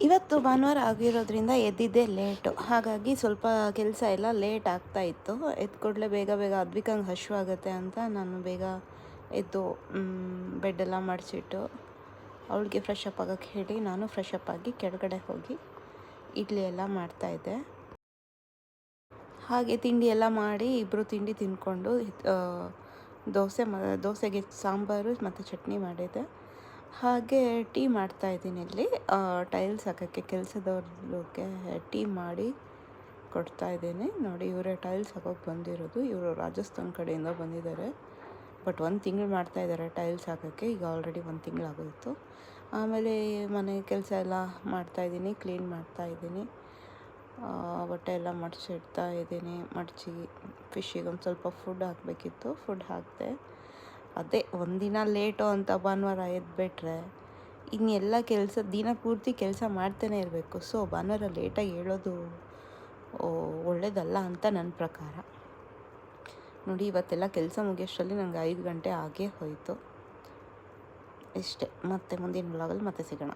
ಇವತ್ತು ಭಾನುವಾರ ಆಗಿರೋದ್ರಿಂದ ಎದ್ದಿದ್ದೇ ಲೇಟು. ಹಾಗಾಗಿ ಸ್ವಲ್ಪ ಕೆಲಸ ಎಲ್ಲ ಲೇಟ್ ಆಗ್ತಾಯಿತ್ತು. ಎದ್ದ ಕೂಡಲೇ ಬೇಗ ಬೇಗ ಅದ್ವಿಕಂಗೆ ಹಶ್ವಾಗುತ್ತೆ ಅಂತ ನಾನು ಬೇಗ ಎದ್ದು ಬೆಡ್ಡೆಲ್ಲ ಮಡಿಚಿಟ್ಟು ಅವಳಿಗೆ ಫ್ರೆಶ್ ಅಪ್ ಆಗೋಕ್ಕೆ ಹೇಳಿ ನಾನು ಫ್ರೆಶ್ ಅಪ್ ಆಗಿ ಕೆಳಗಡೆ ಹೋಗಿ ಇಡ್ಲಿ ಎಲ್ಲ ಮಾಡ್ತಾಯಿದ್ದೆ. ಹಾಗೆ ತಿಂಡಿ ಎಲ್ಲ ಮಾಡಿ ಇಬ್ಬರು ತಿಂಡಿ ತಿಂದ್ಕೊಂಡು ದೋಸೆಗೆ ಸಾಂಬಾರು ಮತ್ತು ಚಟ್ನಿ ಮಾಡಿದ್ದೆ. ಹಾಗೆ ಟೀ ಮಾಡ್ತಾಯಿದ್ದೀನಿ ಇಲ್ಲಿ. ಟೈಲ್ಸ್ ಹಾಕೋಕ್ಕೆ ಕೆಲಸದವ್ರಿಗೆ ಟೀ ಮಾಡಿ ಕೊಡ್ತಾಯಿದ್ದೀನಿ. ನೋಡಿ, ಇವರೇ ಟೈಲ್ಸ್ ಹಾಕೋಕ್ಕೆ ಬಂದಿರೋದು. ಇವರು ರಾಜಸ್ಥಾನ್ ಕಡೆಯಿಂದ ಬಂದಿದ್ದಾರೆ. ಬಟ್ 1 ತಿಂಗಳು ಮಾಡ್ತಾಯಿದ್ದಾರೆ ಟೈಲ್ಸ್ ಹಾಕೋಕ್ಕೆ. ಈಗ ಆಲ್ರೆಡಿ 1 ತಿಂಗಳಾಗೋಯಿತು. ಆಮೇಲೆ ಮನೆ ಕೆಲಸ ಎಲ್ಲ ಮಾಡ್ತಾಯಿದ್ದೀನಿ, ಕ್ಲೀನ್ ಮಾಡ್ತಾಯಿದ್ದೀನಿ. ಬಟ್ಟೆ ಎಲ್ಲ ಮಡಚಿಡ್ತಾ ಇದ್ದೀನಿ. ಮಡಚಿ ಫಿಶ್ಶಿಗೆ ಒಂದು ಸ್ವಲ್ಪ ಫುಡ್ ಹಾಕಬೇಕಿತ್ತು, ಫುಡ್ ಹಾಕಿದೆ. ಅದೇ ಒಂದಿನ ಲೇಟು ಅಂತ ಭಾನುವಾರ ಎದ್ಬಿಟ್ರೆ ಇನ್ನೆಲ್ಲ ಕೆಲಸ ದಿನ ಪೂರ್ತಿ ಕೆಲಸ ಮಾಡ್ತಾನೆ ಇರಬೇಕು. ಸೊ ಭಾನುವಾರ ಲೇಟಾಗಿ ಹೇಳೋದು ಒಳ್ಳೆಯದಲ್ಲ ಅಂತ ನನ್ನ ಪ್ರಕಾರ. ನೋಡಿ, ಇವತ್ತೆಲ್ಲ ಕೆಲಸ ಮುಗಿಯೋಷ್ಟರಲ್ಲಿ ನನಗೆ 5 ಗಂಟೆ ಆಗೇ ಹೋಯಿತು. ಇಷ್ಟೇ. ಮತ್ತೆ ಮುಂದಿನ ವ್ಲಾಗಲ್ಲಿ ಮತ್ತೆ ಸಿಗೋಣ.